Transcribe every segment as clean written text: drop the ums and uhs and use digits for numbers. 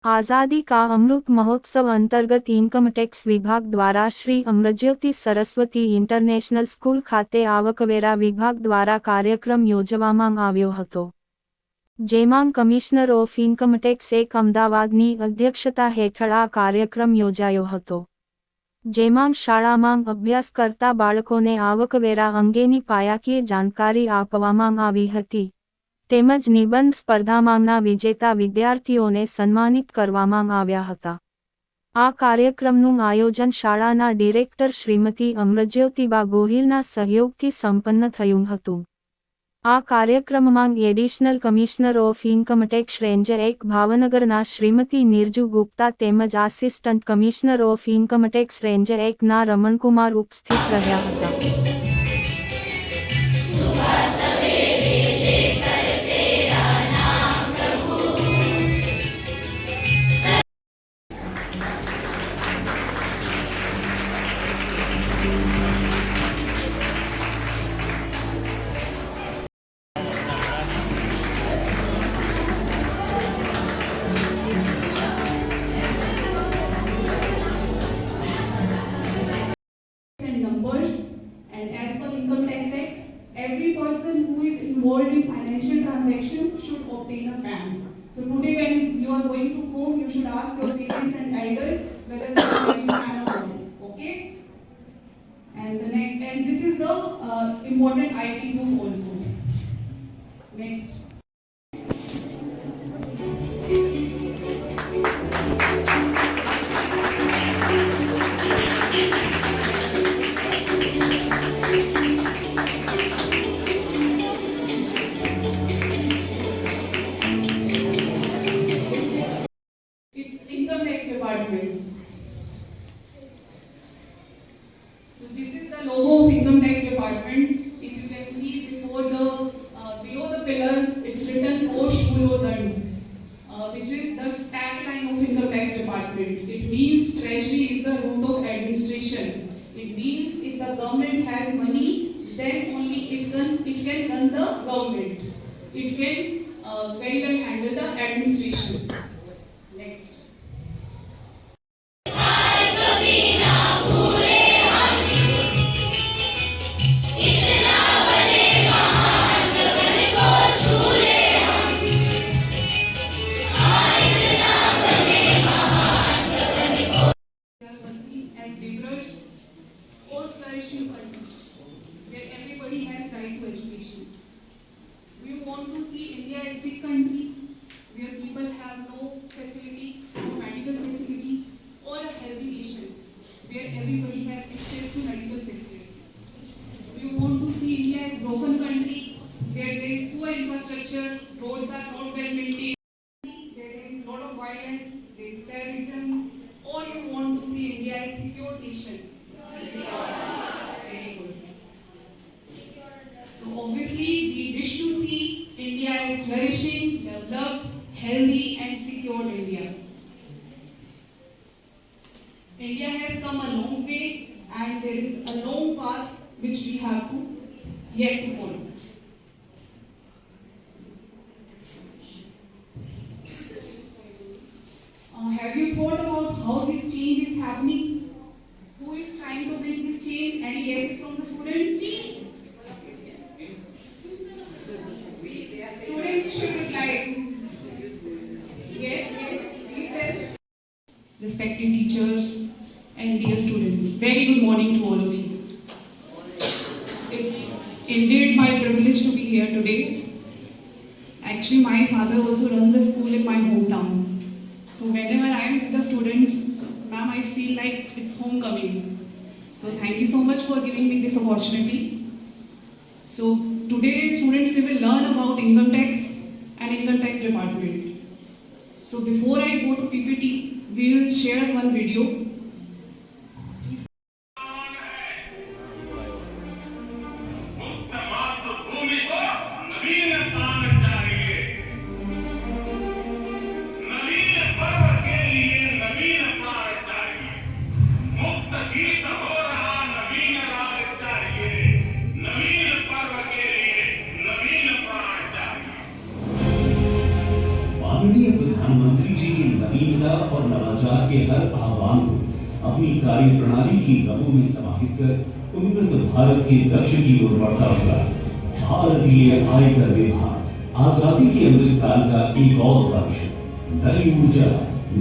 आज़ादी का अमृत महोत्सव अंतर्गत इनकम टेक्स विभाग द्वारा श्री अमृतज्योति सरस्वती इंटरनेशनल स्कूल खाते आवकवेरा विभाग द्वारा कार्यक्रम योजवामां આવ્યો હતો। જેમાં કમિશનર ઓફ ઇન્કમ ટેક્સ એક અમદાવાદની અધ્યક્ષતા હેઠળ આ કાર્યક્રમ યોજાયો હતો। જેમાં શાળામાં અભ્યાસ કરતા બાળકોને આવકવેરા અંગેની પાયાકીય જાણકારી આપવામાં આવી હતી। તેમજ નિબંધ સ્પર્ધામાંના વિજેતા વિદ્યાર્થીઓને સન્માનિત કરવામાં આવ્યા હતા। આ કાર્યક્રમનું આયોજન શાળાના ડિરેક્ટર શ્રીમતી અમૃતજ્યોતિબા ગોહિલના સહયોગથી સંપન્ન થયું હતું। આ કાર્યક્રમમાં additional commissioner of income tax range 1 ભાવનગરના શ્રીમતી નિર્જુ ગુપ્તા તેમજ assistant commissioner of income tax range 1 ના રમણકુમાર ઉપસ્થિત રહ્યા હતા। Numbers, and as per Income Tax Act, every person who is involved in financial transaction should obtain a PAN. So today when you are going to home, you should ask your parents and elders whether they are having PAN or not. Okay? And this is the important ID proof also. Next. Income Tax Department. So this is the logo of Income Tax Department. If you can see before the below the pillar, it's written Kosh Mulodand, which is the tagline of Income Tax Department. It means treasury is the root of administration. It means if the government has money, then only it can run the government. It can very well handle the administration. Next. As laborers or flourishing countries where everybody has right to education. We want to see India as a country where people have no facility, no medical facility, or a healthy nation where everybody has access to medical facility. We want to see India as a broken country where there is poor infrastructure, roads are not well maintained, there is a lot of violence, there is terrorism, or you want to see India as a secure nation. Very good. So obviously we wish to see India as flourishing, developed, healthy and secure India. India has come a long way and there is a long path which we have to yet to follow. Have you thought about how this change is happening? Who is trying to bring this change? Any guesses from the students? Students should reply. Yes, please tell. Respected teachers and dear students, very good morning to all of you. It's indeed my privilege to be here today. Actually, my father also runs a school in my hometown. So whenever I am with the students, ma'am, I feel like it's homecoming. So thank you so much for giving me this opportunity. So today, students, we will learn about income tax and income tax department. So before I go to PPT, we will share one video. माननीय प्रधानमंत्री जी की नवीन और नवाचार के हर आह्वान को अपनी कार्य प्रणाली की रगों में समाहित कर उन्नत भारत के लक्ष्य की ओर बढ़ता हुआ भारतीय आयकर विभाग आजादी के अमृत काल का एक और वर्ष नई ऊर्जा,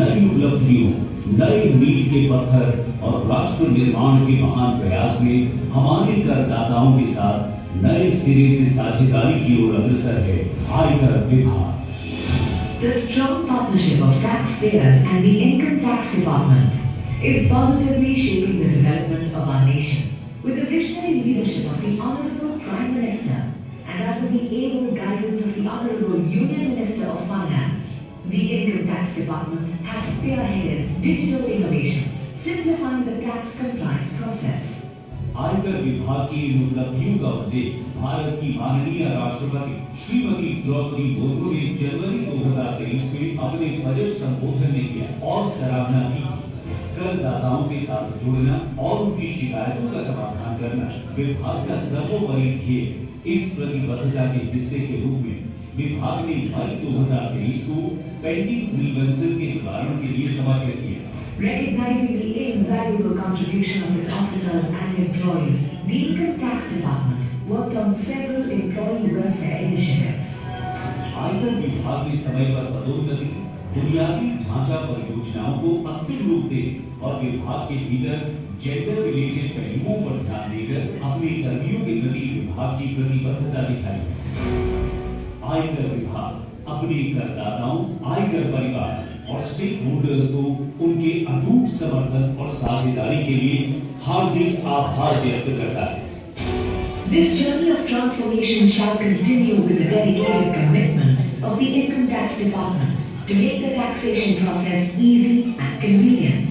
नई उपलब्धियों, नए मील के पत्थर और राष्ट्र निर्माण के महान प्रयास में हमारे करदाताओं के साथ नए सिरे से साझेदारी की ओर अग्रसर है आयकर विभाग। The strong partnership of taxpayers and the Income Tax Department is positively shaping the development of our nation. With the visionary leadership of the Honorable Prime Minister and under the able guidance of the Honorable Union Minister of Finance, the Income Tax Department has spearheaded digital innovations, simplifying the tax compliance process. आयकर विभाग की इन उपलब्धियों का उल्लेख भारत की माननीय राष्ट्रपति श्रीमती द्रौपदी मुर्मू ने जनवरी 2023 में अपने बजट संबोधन में किया और सराहना की। करदाताओं के साथ जुड़ना और उनकी शिकायतों का समाधान करना विभाग का सर्वोपरि ध्येय। इस प्रतिबद्धता के हिस्से के रूप में विभाग ने मई 2023 को पेंडिंग ग्रीवेंसेस के निवारण के लिए समर्पित किया। Recognizing the invaluable contribution of its officers and employees, the Income Tax Department worked on several employee welfare initiatives. आयकर विभाग ने समय पर पदोन्नति, बुनियादी ढांचा परियोजनाओं को अंतिम रूप दे और विभाग के भीतर जेंडर रिलेटेड पहलुओं पर ध्यान देकर अपने कर्मियों के प्रति विभाग की प्रतिबद्धता दिखाई। आयकर विभाग अपने करदाताओं, आयकर परिवार और स्टेक होल्डर्स को उनके अटूट समर्थन और साझेदारी के लिए हार्दिक आभार व्यक्त करता है। This journey of transformation shall continue with the dedicated commitment of the Income Tax Department to make the taxation process easy and convenient.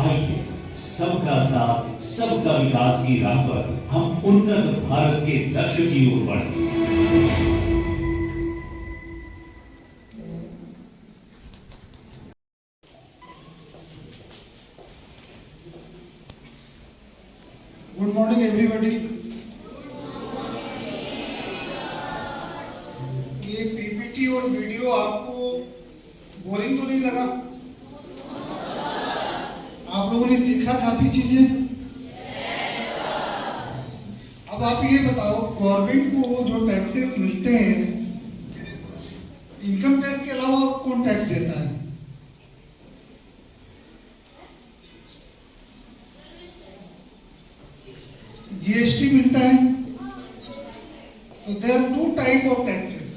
आइए सबका साथ, सबका विकास की राह पर हम उन्नत भारत के लक्ष्य की ओर बढ़ें। Good morning everybody. ये पीपीटी और वीडियो आपको बोरिंग तो नहीं लगा? आप लोगों ने सीखा काफी चीजें? अब आप ये बताओ, गवर्नमेंट को जो टैक्सेस मिलते हैं, इनकम टैक्स के अलावा और कौन टैक्स देता है? जीएसटी मिलता है। तो there are two type of taxes,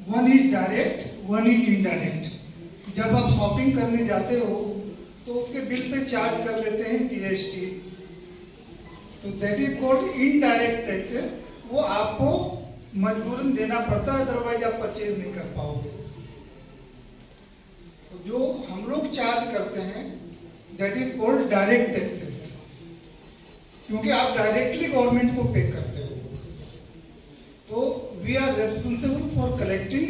one is direct, one is indirect. जब आप शॉपिंग करने जाते हो तो उसके बिल पे चार्ज कर लेते हैं जीएसटी, तो that is called indirect taxes. वो आपको मजबूरन देना पड़ता है, अदरवाइज आप परचेज नहीं कर पाओगे। तो जो हम लोग चार्ज करते हैं that is called direct taxes, क्योंकि आप डायरेक्टली गवर्नमेंट को पे करते हो। तो we are responsible for collecting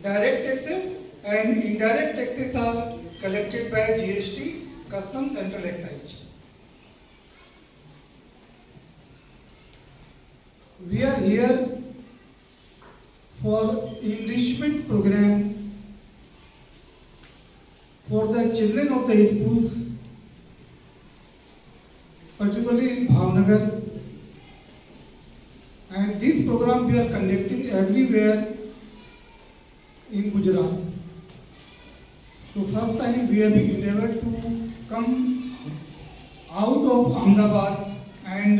direct taxes and indirect taxes are collected by GST, custom, central excise. We are here for enrichment program for the children of the schools, particularly in Bhavnagar, and this program we are conducting everywhere in Gujarat. So first time we have been endeavored to come out of Ahmedabad and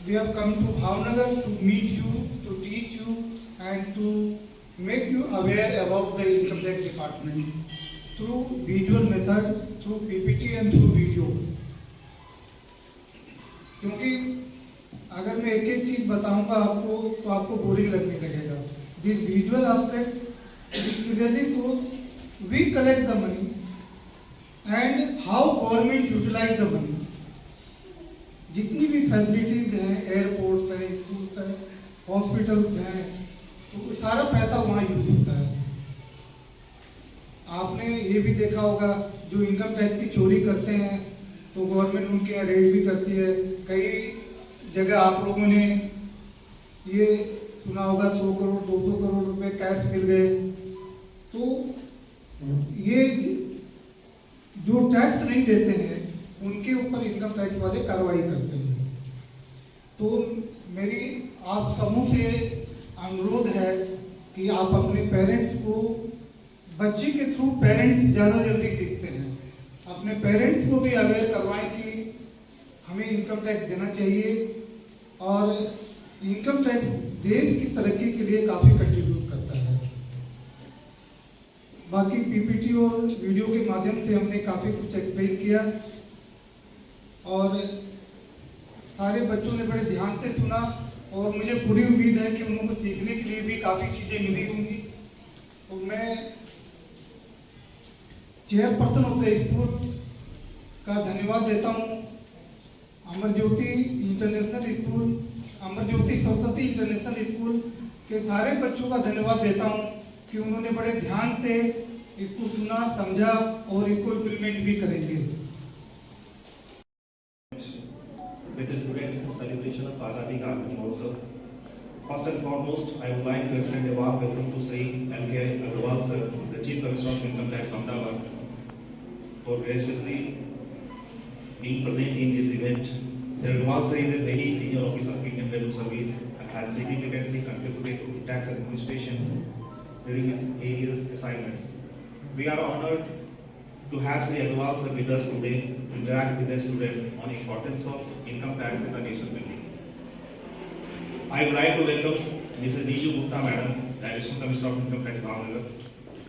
we have come to Bhavnagar to meet you, to teach you and to make you aware about the income tax department through visual method, through PPT and through video. क्योंकि अगर मैं एक एक चीज बताऊंगा आपको तो आपको बोरिंग लगने लगेगा। This visual aspect clearly shows we collect the money and how government utilize the money. जितनी भी फैसिलिटीज हैं, एयरपोर्ट्स हैं, स्कूल्स हैं, हॉस्पिटल्स हैं, तो सारा पैसा वहाँ यूज होता है। आपने ये भी देखा होगा जो इनकम टैक्स की चोरी करते हैं तो गवर्नमेंट उनके यहाँ रेड भी करती है। कई जगह आप लोगों ने ये सुना होगा 100 करोड़ 200 करोड़ रुपए कैश मिल गए, तो ये जो टैक्स नहीं देते हैं उनके ऊपर इनकम टैक्स वाले कार्रवाई करते हैं। तो मेरी आप समूह से अनुरोध है कि आप अपने पेरेंट्स को, बच्चे के थ्रू पेरेंट्स ज़्यादा जल्दी सीखते हैं, अपने पेरेंट्स को भी अवेयर करवाएं कि हमें इनकम टैक्स देना चाहिए और इनकम टैक्स देश की तरक्की के लिए काफ़ी कंट्रीब्यूट करता है। बाकी पीपीटी और वीडियो के माध्यम से हमने काफ़ी कुछ एक्सप्लेन किया और सारे बच्चों ने बड़े ध्यान से सुना और मुझे पूरी उम्मीद है कि उनको सीखने के लिए भी काफ़ी चीज़ें मिली होंगी। तो मैं चेयरपर्सन ऑफ द स्कूल का धन्यवाद देता हूँ Amar Jyoti international school, Amar Jyoti Saraswati international school के सारे बच्चों का धन्यवाद देता हूँ कि उन्होंने बड़े ध्यान से इसको सुना, समझा और इसको इम्प्लीमेंट भी करेंगे। With the students in celebration of Azadi Ka Amrit Mahotsav. First and foremost, I would like to extend a warm welcome to Sri M.K. Agarwal sir, the Chief Commissioner of Income Tax, Ahmedabad, for graciously being present in this event. Sir Agarwal sir is a very senior officer of Indian Revenue Service and has significantly contributed to tax administration during his various assignments. We are honored to have Sri Agarwal sir with us today to interact with the student on the importance of income tax in the nation building. I would like to welcome Mrs. Niju Gupta Madam, the Additional Commissioner of Income Tax, Bhavnagar.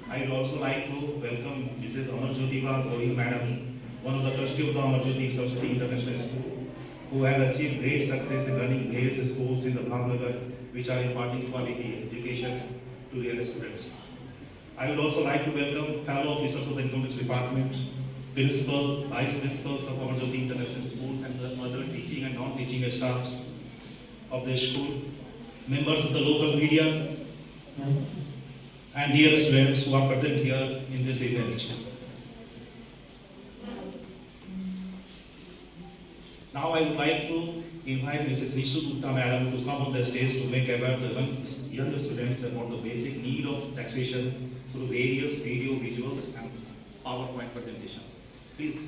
I would also like to welcome Mrs. Amarjyoti Goyal Madam, one of the trustees of the Amarjyoti Saraswati International School, who has achieved great success in running various schools in the Bhavnagar, which are imparting quality education to their students. I would also like to welcome fellow officers of the Income Tax Department, principal, vice principals of Amarjyoti International Schools and the other teaching and non-teaching staffs of the school, members of the local media, and dear students who are present here in this event. Now I would like to invite Mrs. Nishu Gupta Madam to come on the stage to make aware the younger students about the basic need of taxation through various video, visuals and PowerPoint presentation. Please.